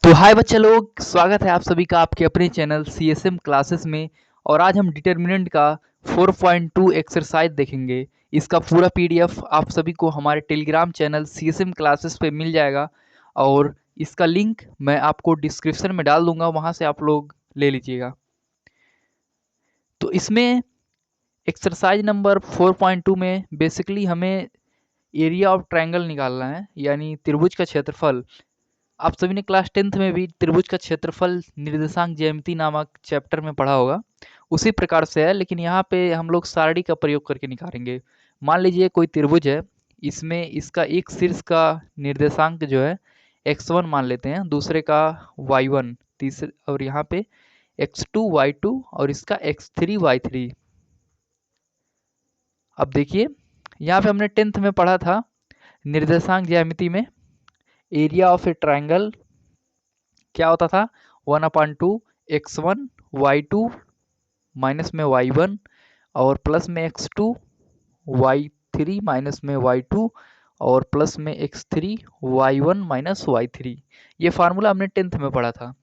तो हाय बच्चे लोग, स्वागत है आप सभी का आपके अपने चैनल CSM क्लासेस में। और आज हम डिटर्मिनेंट का 4.2 एक्सरसाइज देखेंगे। इसका पूरा PDF आप सभी को हमारे टेलीग्राम चैनल CSM क्लासेस पे मिल जाएगा और इसका लिंक मैं आपको डिस्क्रिप्शन में डाल दूंगा, वहाँ से आप लोग ले लीजिएगा। तो इसमें एक्सरसाइज नंबर 4.2 में बेसिकली हमें एरिया ऑफ ट्रायंगल निकालना है, यानी त्रिभुज का क्षेत्रफल। आप सभी ने क्लास 10th में भी त्रिभुज का क्षेत्रफल निर्देशांक ज्यामिति नामक चैप्टर में पढ़ा होगा, उसी प्रकार से है, लेकिन यहाँ पे हम लोग सारणी का प्रयोग करके निकालेंगे। मान लीजिए कोई त्रिभुज है, इसमें इसका एक शीर्ष का निर्देशांक जो है x1 मान लेते हैं, दूसरे का y1, तीसरे और यहाँ पे x2 y2 और इसका x3 y3। अब देखिए यहाँ पे हमने 10th में पढ़ा था निर्देशांक ज्यामिति में एरिया ऑफ ए ट्रायंगल क्या होता था, 1/2 x1 y2 माइनस में y1 और प्लस में x2 y3 माइनस में y2 और प्लस में x3 y1 माइनस y3। ये फार्मूला हमने 10th में पढ़ा था।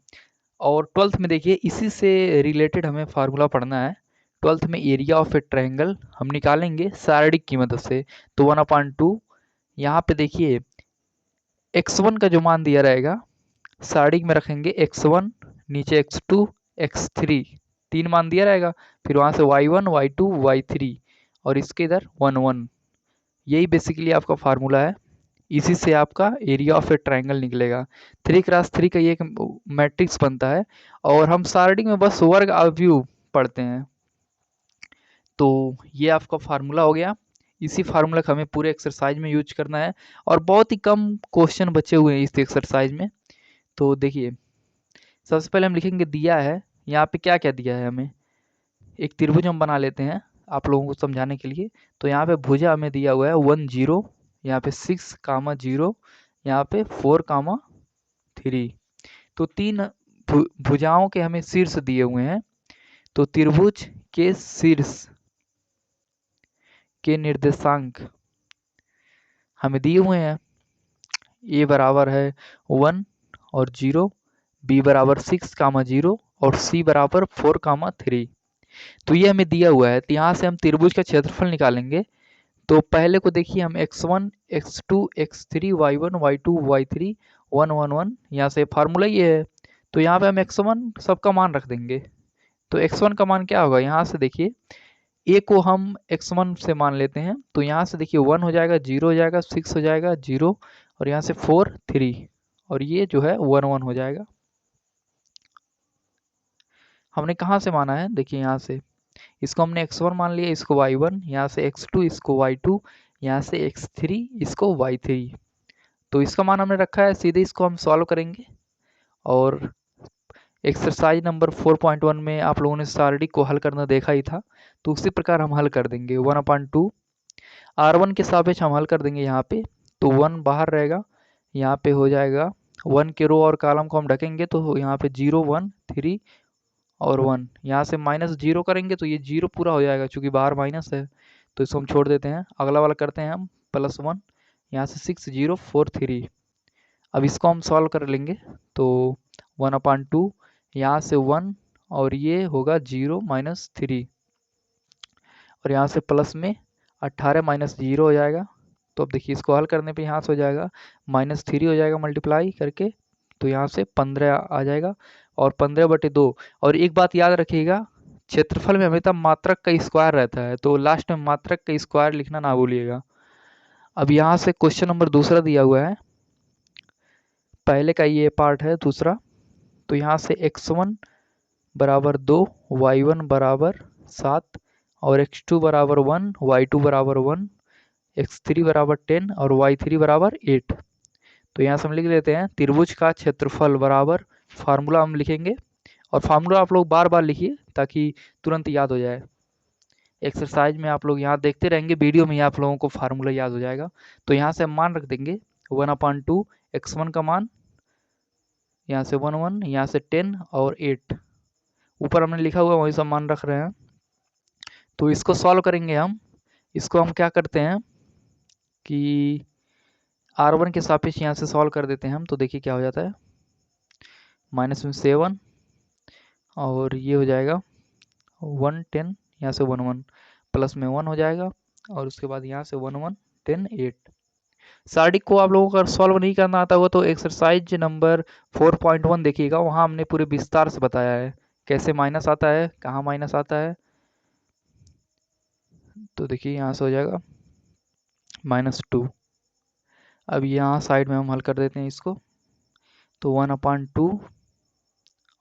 और 12th में देखिए इसी से रिलेटेड हमें फार्मूला पढ़ना है। 12th में एरिया ऑफ ए ट्रायंगल हम निकालेंगे सारणिक की मदद से। तो 1/2 यहाँ पे देखिए x1 का जो मान दिया रहेगा सारणिक में रखेंगे x1, नीचे x2 x3, 3 मान दिया रहेगा, फिर वहाँ से y1 y2 y3 और इसके इधर 1 1। यही बेसिकली आपका फार्मूला है, इसी से आपका एरिया ऑफ ए ट्रायंगल निकलेगा। 3x3 का ये एक मैट्रिक्स बनता है और हम सारणिक में बस वर्ग अवयव पढ़ते हैं। तो ये आपका फार्मूला हो गया। इसी फार्मूला का हमें पूरे एक्सरसाइज में यूज करना है और बहुत ही कम क्वेश्चन बचे हुए हैं इस एक्सरसाइज में। तो देखिए सबसे पहले हम लिखेंगे दिया है, यहाँ पे क्या क्या दिया है हमें। एक त्रिभुज हम बना लेते हैं आप लोगों को समझाने के लिए। तो यहाँ पे भुजा हमें दिया हुआ है 1 0, यहाँ पे 6 0, यहाँ पे 4 3। तो तीन भुजाओं के हमें शीर्ष दिए हुए हैं। तो त्रिभुज के शीर्ष के निर्देशांक हमें दिए हुए हैं। ए बराबर है 1 और 0, बी बराबर 6 0 और सी बराबर 4 3। तो ये हमें दिया हुआ है। तो यहाँ से हम त्रिभुज का क्षेत्रफल निकालेंगे। तो पहले को देखिए हम x1 x2 x3 y1 y2 y3 1 1 1, यहाँ से फार्मूला ये है। तो यहाँ पे हम x1 सबका मान रख देंगे। तो x1 का मान क्या होगा, यहाँ से देखिए a को हम x1 से मान लेते हैं। तो यहाँ से देखिए 1 हो जाएगा, 0 हो जाएगा, 6 हो जाएगा, 0 और यहाँ से 4 3 और ये जो है 1 1 हो जाएगा। हमने कहाँ से माना है, देखिए यहाँ से इसको हमने x1 मान लिया, इसको y1, यहाँ से x2 इसको y2, यहाँ से x3 इसको y3। तो इसका मान हमने रखा है, सीधे इसको हम सॉल्व करेंगे। और एक्सरसाइज नंबर 4.1 में आप लोगों ने सारणी को हल करना देखा ही था, तो उसी प्रकार हम हल कर देंगे। 1/2 r1 के सापेक्ष हम हल कर देंगे यहाँ पे। तो 1 बाहर रहेगा, यहाँ पे हो जाएगा 1 के रो और कॉलम को हम ढकेंगे तो यहाँ पे 0 1 3 और 1, यहाँ से -0 करेंगे तो ये 0 पूरा हो जाएगा, चूँकि बाहर माइनस है तो इसको हम छोड़ देते हैं। अगला वाला करते हैं हम +1, यहाँ से 6 0 4 3। अब इसको हम सॉल्व कर लेंगे। तो 1/2 यहाँ से 1 और ये होगा 0 -3 और यहाँ से प्लस में 18 -0 हो जाएगा। तो अब देखिए इसको हल करने पे यहाँ से हो जाएगा -3 हो जाएगा मल्टीप्लाई करके, तो यहाँ से 15 आ जाएगा और 15/2। और एक बात याद रखिएगा, क्षेत्रफल में हमेशा मात्रक का स्क्वायर रहता है, तो लास्ट में मात्रक का स्क्वायर लिखना ना भूलिएगा। अब यहाँ से क्वेश्चन नंबर दूसरा दिया हुआ है, पहले का ये पार्ट है दूसरा। तो यहाँ से x1 बराबर 2, y1 बराबर 7 और x2 बराबर 1, y2 बराबर 1, x3 बराबर 10 और y3 बराबर 8। तो यहाँ से हम लिख लेते हैं त्रिभुज का क्षेत्रफल बराबर, फार्मूला हम लिखेंगे और फार्मूला आप लोग बार बार लिखिए ताकि तुरंत याद हो जाए। एक्सरसाइज में आप लोग यहाँ देखते रहेंगे, वीडियो में ही आप लोगों को फार्मूला याद हो जाएगा। तो यहाँ से हम मान रख देंगे 1/2 x1 का मान, यहाँ से 1 1, यहाँ से 10 और 8, ऊपर हमने लिखा हुआ वही सब मान रख रहे हैं। तो इसको सॉल्व करेंगे हम। इसको हम क्या करते हैं कि r1 के सापेक्ष यहाँ से सॉल्व कर देते हैं हम। तो देखिए क्या हो जाता है, माइनस में 7 और ये हो जाएगा 1 10, यहाँ से 1 1 प्लस में 1 हो जाएगा और उसके बाद यहाँ से 1 1 10 8। सारणी को आप लोगों को अगर सॉल्व नहीं करना आता होगा तो एक्सरसाइज नंबर 4.1 देखिएगा, वहाँ हमने पूरे विस्तार से बताया है कैसे माइनस आता है, कहाँ माइनस आता है। तो देखिए यहाँ से हो जाएगा -2। अब यहाँ साइड में हम हल कर देते हैं इसको, तो 1/2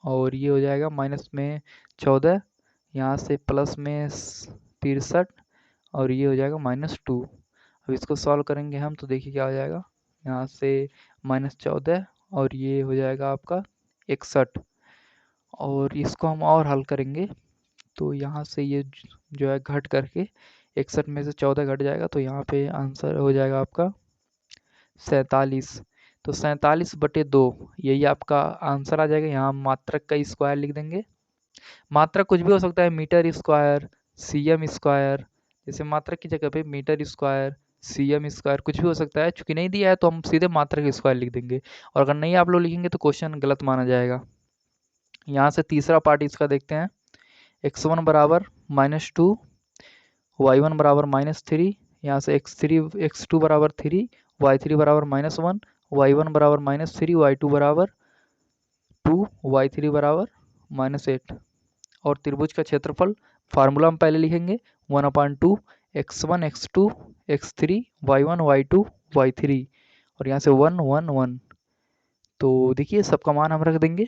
और ये हो जाएगा माइनस में 14, यहाँ से प्लस में 63 और ये हो जाएगा -2। अब इसको सॉल्व करेंगे हम तो देखिए क्या हो जाएगा, यहाँ से -14 और ये हो जाएगा आपका 61 और इसको हम और हल करेंगे तो यहाँ से ये जो है घट करके 61 में से 14 घट जाएगा तो यहाँ पे आंसर हो जाएगा आपका 47। तो 47/2 यही आपका आंसर आ जाएगा। यहाँ हम मात्रक का स्क्वायर लिख देंगे। मात्रक कुछ भी हो सकता है, मीटर स्क्वायर, सीएम स्क्वायर, जैसे मात्रक की जगह पे मीटर स्क्वायर, सीएम स्क्वायर कुछ भी हो सकता है। चूंकि नहीं दिया है तो हम सीधे मात्रक स्क्वायर लिख देंगे और अगर नहीं आप लोग लिखेंगे तो क्वेश्चन गलत माना जाएगा। यहाँ से तीसरा पार्ट इसका देखते हैं। x1 बराबर -2, y1 बराबर -3, यहाँ से x2 बराबर 3, y3 बराबर -1, y1 बराबर -3, y2 बराबर 2, y3 बराबर -8 और त्रिभुज का क्षेत्रफल फार्मूला हम पहले लिखेंगे 1/2 x1 x2 x3 y1 y2 y3 और यहाँ से 1 1 1। तो देखिए सबका मान हम रख देंगे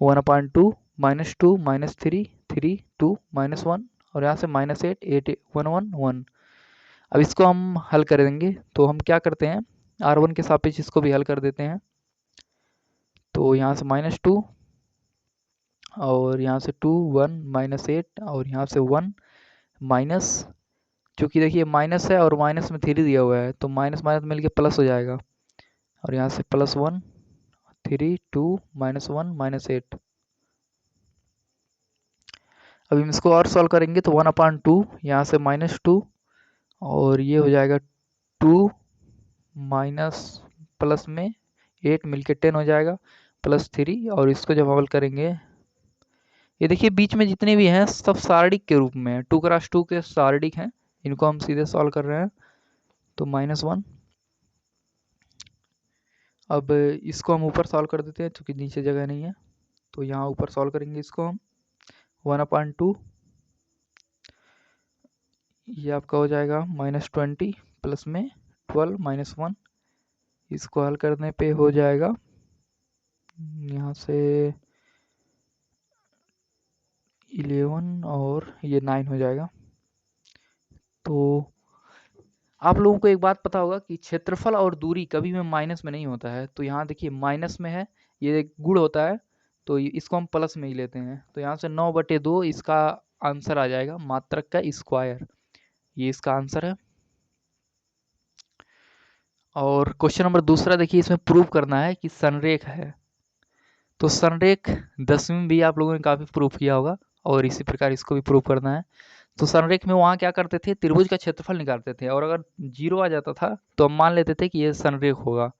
1/2 -2 -3 3 2 -1 और यहाँ से -8 8 1 1 1। अब इसको हम हल कर देंगे तो हम क्या करते हैं, r1 के सापेक्ष इसको भी हल कर देते हैं। तो यहाँ से -2 और यहाँ से 2 1 -8 और यहाँ से 1 माइनस, चूँकि देखिए माइनस है और माइनस में 3 दिया हुआ है तो माइनस माइनस मिल के प्लस हो जाएगा और यहाँ से +1 3 2 -1 -8। अब हम इसको और सॉल्व करेंगे तो 1/2 यहाँ से -2 और ये हो जाएगा 2 माइनस प्लस में 8 मिलके 10 हो जाएगा +3 और इसको जब हल करेंगे ये देखिए बीच में जितने भी हैं सब सारणिक के रूप में 2x2 के सारणिक हैं, इनको हम सीधे सॉल्व कर रहे हैं तो -1। अब इसको हम ऊपर सॉल्व कर देते हैं क्योंकि नीचे जगह नहीं है तो यहाँ ऊपर सॉल्व करेंगे इसको हम 1/2 ये आपका हो जाएगा -20 प्लस में 12 -1। इसको हल करने पे हो जाएगा यहाँ से 11 और ये 9 हो जाएगा। तो आप लोगों को एक बात पता होगा कि क्षेत्रफल और दूरी कभी भी माइनस में नहीं होता है। तो यहाँ देखिए माइनस में है, ये गुण होता है तो इसको हम प्लस में ही लेते हैं। तो यहाँ से 9/2 इसका आंसर आ जाएगा, मात्रक का स्क्वायर, ये इसका आंसर है। और क्वेश्चन नंबर दूसरा देखिए, इसमें प्रूव करना है कि संरेख है। तो संरेख 10वीं में भी आप लोगों ने काफ़ी प्रूव किया होगा और इसी प्रकार इसको भी प्रूव करना है। तो संरेख में वहाँ क्या करते थे, त्रिभुज का क्षेत्रफल निकालते थे और अगर 0 आ जाता था तो हम मान लेते थे कि ये संरेख होगा।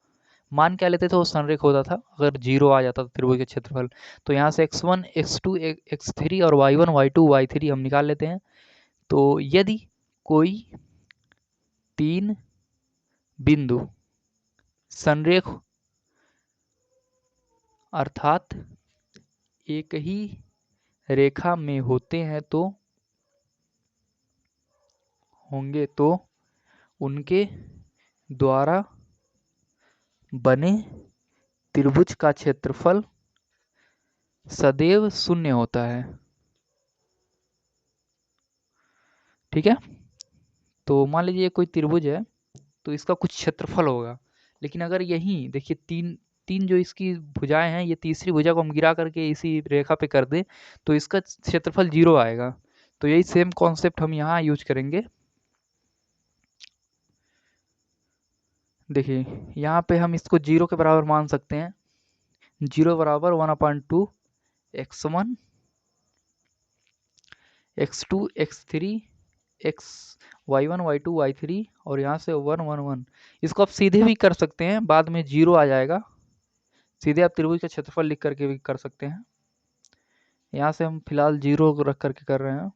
मान क्या लेते थे, वो संरेख होता था अगर 0 आ जाता था त्रिभुज का क्षेत्रफल। तो यहाँ से x1 x2 x3 और y1 y2 y3 हम निकाल लेते हैं। तो यदि कोई 3 बिंदु संरेख अर्थात एक ही रेखा में होते हैं तो होंगे तो उनके द्वारा बने त्रिभुज का क्षेत्रफल सदैव शून्य होता है। ठीक है, तो मान लीजिए कोई त्रिभुज है तो इसका कुछ क्षेत्रफल होगा, लेकिन अगर यही देखिए तीन तीन जो इसकी भुजाएं हैं, ये तीसरी भुजा को हम गिरा करके इसी रेखा पे कर दें तो इसका क्षेत्रफल 0 आएगा। तो यही सेम कॉन्सेप्ट हम यहाँ यूज करेंगे। देखिए यहाँ पे हम इसको 0 के बराबर मान सकते हैं। 0 बराबर 1/2 x1 x2 x3 y1 y2 y3 और यहाँ से 1 1 1। इसको आप सीधे भी कर सकते हैं, बाद में 0 आ जाएगा सीधे आप त्रिभुज का क्षेत्रफल लिख करके भी कर सकते हैं। यहाँ से हम फिलहाल 0 रख करके कर रहे हैं।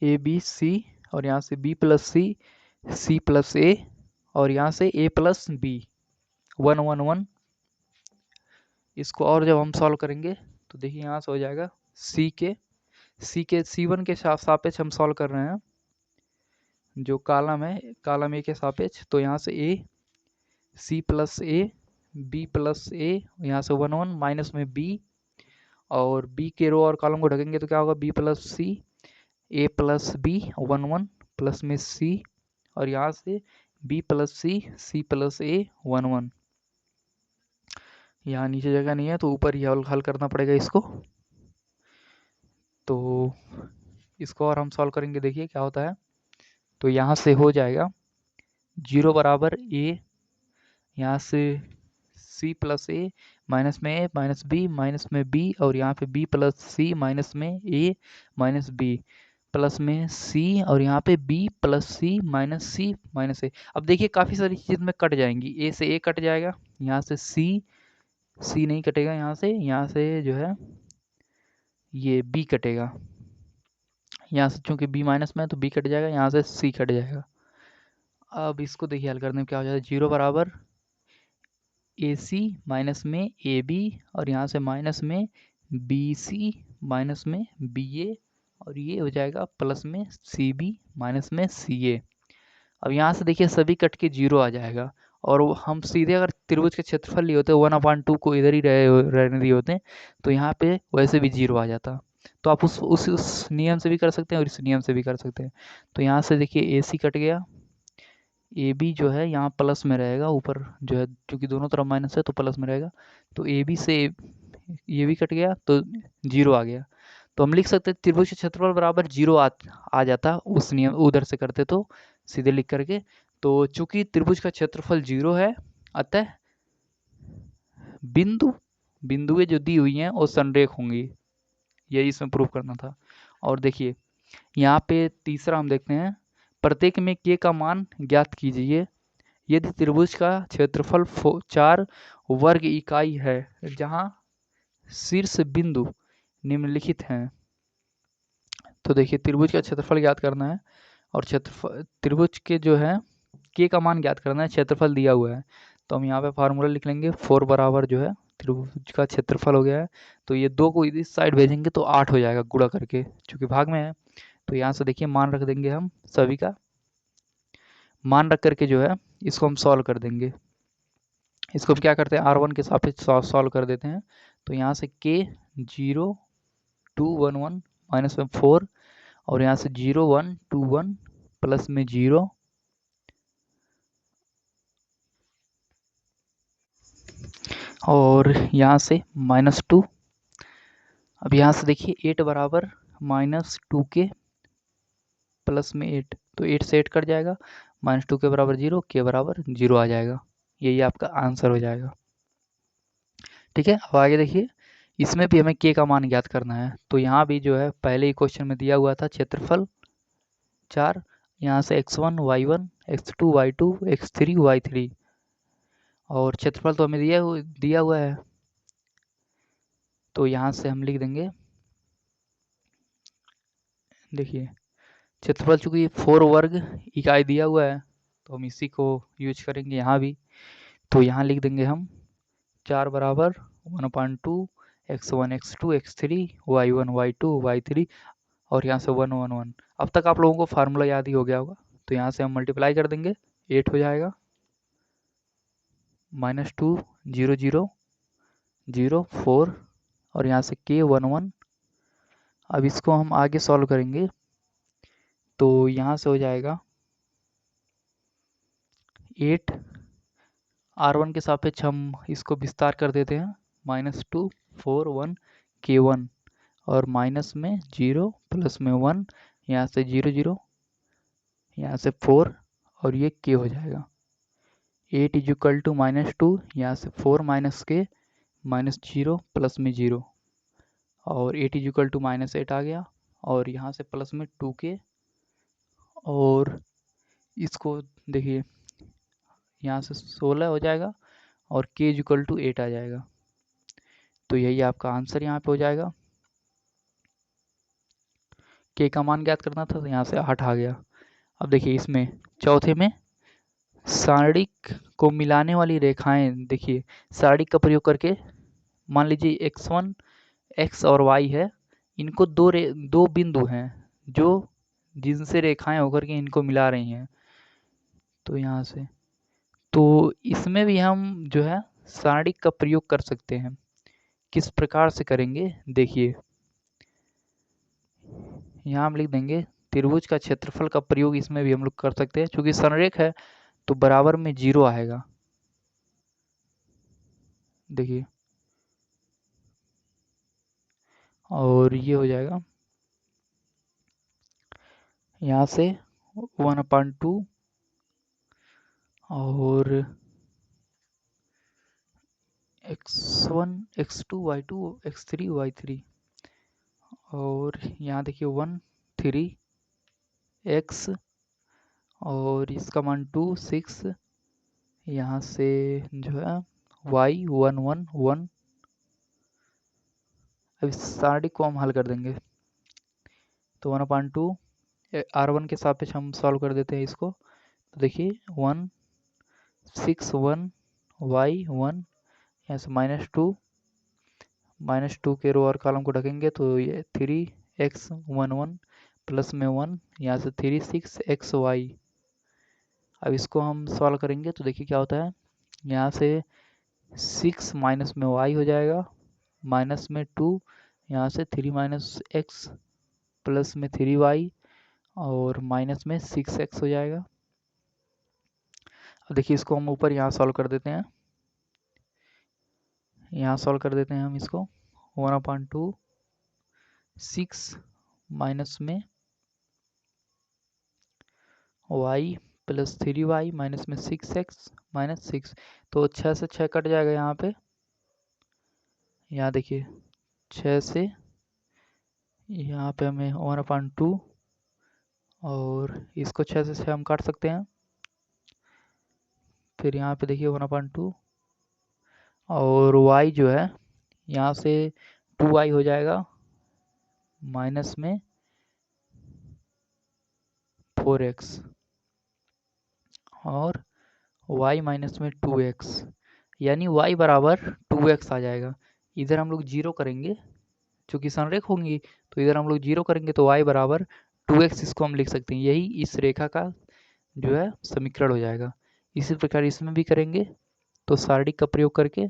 ए बी सी और यहाँ से बी प्लस सी प्लस ए और यहाँ से ए प्लस बी 1 1 1। इसको और जब हम सॉल्व करेंगे तो देखिए यहाँ से हो जाएगा C1 के सापेक्ष हम सॉल्व कर रहे हैं, जो कॉलम है कॉलम ए के सापेक्ष। तो यहाँ से A C plus A B plus A, यहाँ से 1 1 माइनस में बी, और बी के रो और कॉलम को ढकेंगे तो क्या होगा, बी प्लस सी ए प्लस बी 1 1 प्लस में सी, और यहाँ से बी प्लस सी प्लस ए 1 1। यहाँ नीचे जगह नहीं है तो ऊपर ही हल करना पड़ेगा इसको। तो इसको और हम सॉल्व करेंगे, देखिए क्या होता है। तो यहाँ से हो जाएगा 0 बराबर ए, यहाँ से सी प्लस ए माइनस में ए माइनस में बी, और यहाँ पे बी प्लस सी माइनस में ए माइनस बी प्लस में सी, और यहाँ पे बी प्लस सी माइनस ए। अब देखिए काफ़ी सारी चीज़ में कट जाएंगी, ए से ए कट जाएगा, यहाँ से सी नहीं कटेगा, यहाँ से जो है ये बी कटेगा, यहाँ से चूंकि बी माइनस में है तो बी कट जाएगा, यहाँ से सी कट जाएगा। अब इसको देखिए हल करने में क्या हो जाएगा, 0 बराबर ए सी माइनस में ए बी, और यहाँ से माइनस में बी सी माइनस में बी ए, और ये हो जाएगा प्लस में सी बी माइनस में सी ए। अब यहाँ से देखिए सभी कट के 0 आ जाएगा, और हम सीधे अगर त्रिभुज के क्षेत्रफल लिए होते 1/2 को इधर ही रहने दिए होते तो यहाँ पे वैसे भी 0 आ जाता। तो आप उस नियम से भी कर सकते हैं और इस नियम से भी कर सकते हैं। तो यहाँ से देखिए ए सी कट गया, ए बी जो है यहाँ प्लस में रहेगा, ऊपर जो है क्योंकि दोनों तरफ माइनस है तो प्लस में रहेगा। तो ए बी से ये भी कट गया तो 0 आ गया। तो हम लिख सकते हैं त्रिभुज के क्षेत्रफल बराबर 0 आ जाता उस नियम उधर से करते तो सीधे लिख करके। तो चूंकि त्रिभुज का क्षेत्रफल 0 है, अतः बिंदुएं जो दी हुई हैं वो संरेख होंगी, यही इसमें प्रूव करना था। और देखिए यहाँ पे तीसरा हम देखते हैं, प्रत्येक में k का मान ज्ञात कीजिए यदि त्रिभुज का क्षेत्रफल 4 वर्ग इकाई है जहाँ शीर्ष बिंदु निम्नलिखित हैं। तो देखिए त्रिभुज का क्षेत्रफल ज्ञात करना है, और क्षेत्रफल त्रिभुज के जो है k का मान ज्ञात करना है, क्षेत्रफल दिया हुआ है। तो हम यहाँ पे फार्मूला लिख लेंगे, 4 बराबर जो है त्रिभुज का क्षेत्रफल हो गया है। तो ये 2 को इस साइड भेजेंगे तो 8 हो जाएगा गुणा करके, क्योंकि भाग में है। तो यहाँ से देखिए मान रख देंगे, हम सभी का मान रख करके जो है इसको हम सॉल्व कर देंगे। इसको हम क्या करते हैं, R1 के सापेक्ष सॉल्व कर देते हैं। तो यहाँ से k 0 2 1 1 माइनस में 4, और यहाँ से 0 1 2 1 प्लस में 0, और यहाँ से -2। अब यहाँ से देखिए 8 बराबर -2 के प्लस में 8, तो 8 से 8 कट जाएगा, -2 के बराबर 0, के बराबर 0 आ जाएगा। यही आपका आंसर हो जाएगा। ठीक है, अब आगे देखिए, इसमें भी हमें k का मान ज्ञात करना है। तो यहाँ भी जो है पहले ही क्वेश्चन में दिया हुआ था क्षेत्रफल 4, यहाँ से x1 y1 x2 y2 x3 y3, और क्षेत्रफल तो हमें दिया हुआ है। तो यहाँ से हम लिख देंगे, देखिए क्षेत्रफल चूंकि 4 वर्ग इकाई दिया हुआ है तो हम इसी को यूज करेंगे यहाँ भी। तो यहाँ लिख देंगे हम 4 बराबर 1/2 x1 x2 x3 y1 y2 y3, और यहाँ से 1 1 1। अब तक आप लोगों को फार्मूला याद ही हो गया होगा। तो यहाँ से हम मल्टीप्लाई कर देंगे, 8 हो जाएगा, -2 0 0 0 4, और यहाँ से k 1 1। अब इसको हम आगे सॉल्व करेंगे तो यहाँ से हो जाएगा 8, R1 के सापेक्ष हम इसको विस्तार कर देते हैं, -2 4 1 k1, और माइनस में 0 प्लस में 1, यहाँ से 0 0, यहाँ से 4, और ये k हो जाएगा। 8 = -2, यहाँ से 4 - k -0 प्लस में 0, और 8 = -8 आ गया, और यहाँ से प्लस में 2k, और इसको देखिए यहाँ से 16 हो जाएगा, और k इक्वल टू 8 आ जाएगा। तो यही आपका आंसर यहाँ पे हो जाएगा। k का मान ज्ञात करना था तो यहाँ से 8 आ गया। अब देखिए इसमें चौथे में सारणिक को मिलाने वाली रेखाएं, देखिए सारणिक का प्रयोग करके मान लीजिए x1 x और y है, इनको दो बिंदु हैं जो जिनसे रेखाएं होकर के इनको मिला रही हैं। तो यहाँ से तो इसमें भी हम जो है सारणिक का प्रयोग कर सकते हैं। किस प्रकार से करेंगे देखिए, यहाँ हम लिख देंगे त्रिभुज का क्षेत्रफल का प्रयोग इसमें भी हम लोग कर सकते हैं। चूंकि संरेख है तो बराबर में 0 आएगा। देखिए और ये हो जाएगा यहाँ से 1/2 और x1 x2 y2 x3 y3 और यहाँ देखिए 1 3 x और इसका मान 2 6, यहाँ से जो है y 1 1 1। अब इस सारणी को हम हल कर देंगे तो 1/2 r1 के सापेक्ष हम सॉल्व कर देते हैं इसको। तो देखिए 1 6 1 y 1, यहाँ से -2 के रो और कॉलम को ढकेंगे तो ये 3x 1 1 प्लस में 1, यहाँ से 3 6 xy। अब इसको हम सॉल्व करेंगे तो देखिए क्या होता है, यहाँ से 6 माइनस में y हो जाएगा, माइनस में 2, यहाँ से 3 माइनस x प्लस में 3y और माइनस में 6x हो जाएगा। अब देखिए इसको हम ऊपर यहाँ सॉल्व कर देते हैं, यहाँ सॉल्व कर देते हैं हम इसको 1/2 6 माइनस में y प्लस 3y माइनस में 6x माइनस 6, तो 6 से 6 कट जाएगा यहाँ पे। यहाँ देखिए 6 से यहाँ पे हमें 1/2 और इसको 6 से 6 हम काट सकते हैं। फिर यहाँ पे देखिए 1/2 और y जो है यहाँ से 2y हो जाएगा माइनस में 4x और y माइनस में 2x, यानी y बराबर 2x आ जाएगा। इधर हम लोग जीरो करेंगे, चूँकि संरेख होंगी तो इधर हम लोग जीरो करेंगे तो y बराबर 2x इसको हम लिख सकते हैं। यही इस रेखा का जो है समीकरण हो जाएगा। इसी प्रकार इसमें भी करेंगे तो सारणिक का प्रयोग करके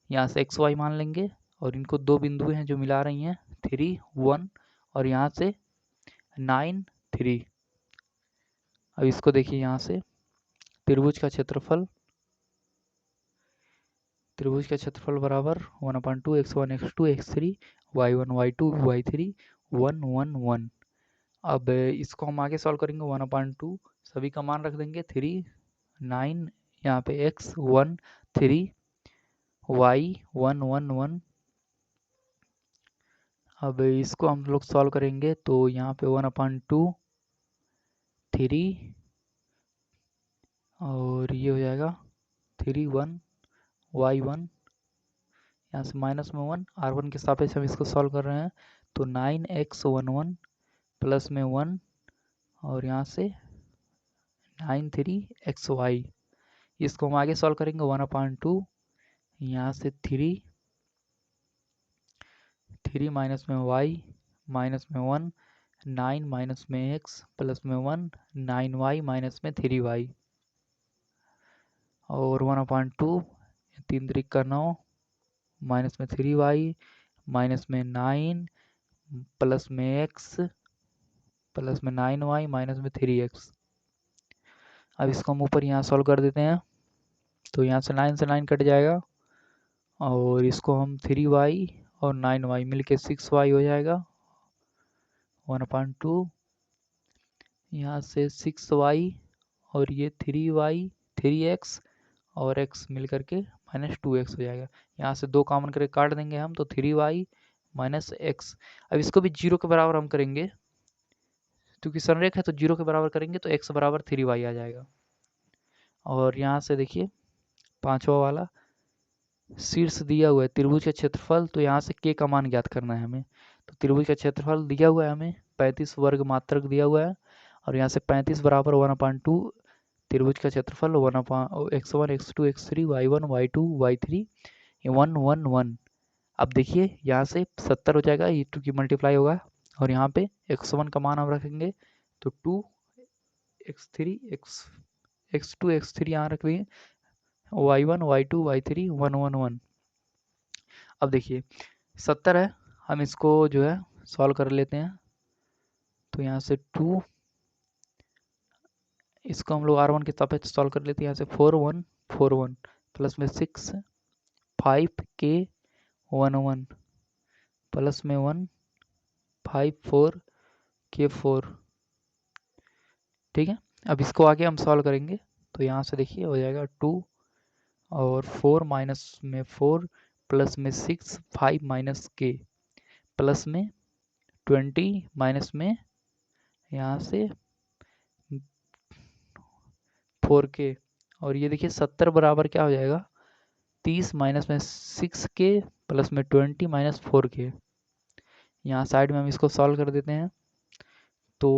यहाँ से xy मान लेंगे और इनको दो बिंदु हैं जो मिला रही हैं 3 1 और यहाँ से 9 3। अब इसको देखिए यहाँ से त्रिभुज का क्षेत्रफल बराबर 1/2 x1 x2 x3 y1 y2 y3 1 1 1। अब इसको हम आगे सॉल्व करेंगे 1/2 सभी का मान रख देंगे 3 9, यहाँ पे x 1 3 y 1 1 1। अब इसको हम लोग सॉल्व करेंगे तो यहाँ पे 1/2 3 और ये हो जाएगा 3 1 y 1, यहाँ से माइनस में 1, r1 के सापेक्ष हम इसको सॉल्व कर रहे हैं तो 9x 1 1 प्लस में 1 और यहाँ से 9 3 xy। इसको हम आगे सॉल्व करेंगे 1/2, यहाँ से 3 माइनस में y माइनस में 1 9 माइनस में x प्लस में 1 9y माइनस में 3y और 1/2 3 3 का 9 माइनस में 3y माइनस में 9 प्लस में x प्लस में 9y माइनस में 3x। अब इसको हम ऊपर यहाँ सॉल्व कर देते हैं तो यहाँ से 9 से 9 कट जाएगा और इसको हम 3y और 9y मिलके 6y हो जाएगा 1/2, यहाँ से 6y और ये 3y 3x और x मिल करके माइनस 2x हो जाएगा। यहाँ से दो कॉमन करके काट देंगे हम तो 3y माइनस x। अब इसको भी 0 के बराबर हम करेंगे, क्योंकि संरेख है तो 0 के बराबर करेंगे तो x बराबर 3y आ जाएगा। और यहाँ से देखिए 5वां वाला शीर्ष दिया हुआ है त्रिभुज का क्षेत्रफल, तो यहाँ से k का मान ज्ञात करना है हमें। तो त्रिभुज का क्षेत्रफल दिया हुआ है हमें 35 वर्ग मात्रक दिया हुआ है, और यहाँ से 35 बराबर 1/2 त्रिभुज का क्षेत्रफल 1/x1 x2 x3 y1 y2 y3 1 1 1। अब देखिए यहाँ से 70 हो जाएगा, ये 2 की मल्टीप्लाई होगा, और यहाँ पे x1 का मान हम रखेंगे तो 2 x3 x2 x3 यहाँ रख देंगे, y1 y2 y3 1 1 1। अब देखिए 70 है, हम इसको जो है सॉल्व कर लेते हैं। तो यहाँ से 2, इसको हम लोग R1 के सापेक्ष सॉल्व कर लेते हैं। यहाँ से 4 1 4 1 प्लस में 6 5 k 1 1 प्लस में 1 5 4 k 4। ठीक है, अब इसको आगे हम सॉल्व करेंगे। तो यहाँ से देखिए हो जाएगा 2 और 4 माइनस में 4 प्लस में 6 5 माइनस k प्लस में 20 माइनस में यहाँ से 4k, और ये देखिए 70 बराबर क्या हो जाएगा 30 माइनस में 6k प्लस में 20 माइनस 4k। यहाँ साइड में हम इसको सॉल्व कर देते हैं। तो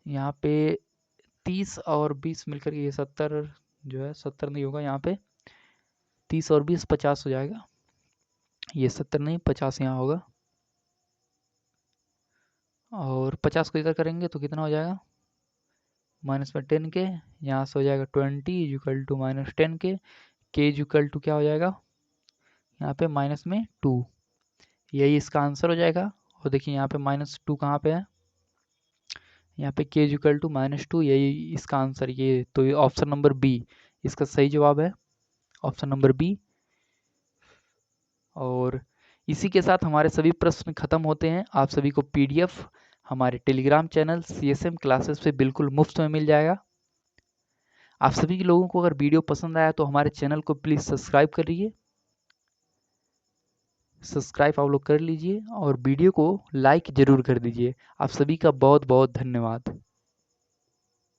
यहाँ पे 30 और 20 मिलकर के ये 70 जो है 70 नहीं होगा, यहाँ पे 30 और 20 50 हो जाएगा। ये 70 नहीं 50 यहाँ होगा, और 50 को इधर करेंगे तो कितना हो जाएगा माइनस में 10k, यहाँ से हो जाएगा 20 equal to minus 10k, k equal to क्या हो जाएगा यहाँ पे माइनस में 2। यही इसका आंसर हो जाएगा। और देखिए यहाँ पे -2 कहाँ पे है, यहाँ पे k इक्वल टू -2, यही इसका आंसर। ये तो ये ऑप्शन नंबर बी इसका सही जवाब है, ऑप्शन नंबर बी। और इसी के साथ हमारे सभी प्रश्न खत्म होते हैं। आप सभी को PDF हमारे टेलीग्राम चैनल CSM क्लासेस पे बिल्कुल मुफ्त में मिल जाएगा। आप सभी लोगों को अगर वीडियो पसंद आया तो हमारे चैनल को प्लीज़ सब्सक्राइब करिए, सब्सक्राइब आप लोग कर लीजिए, और वीडियो को लाइक ज़रूर कर दीजिए। आप सभी का बहुत बहुत धन्यवाद।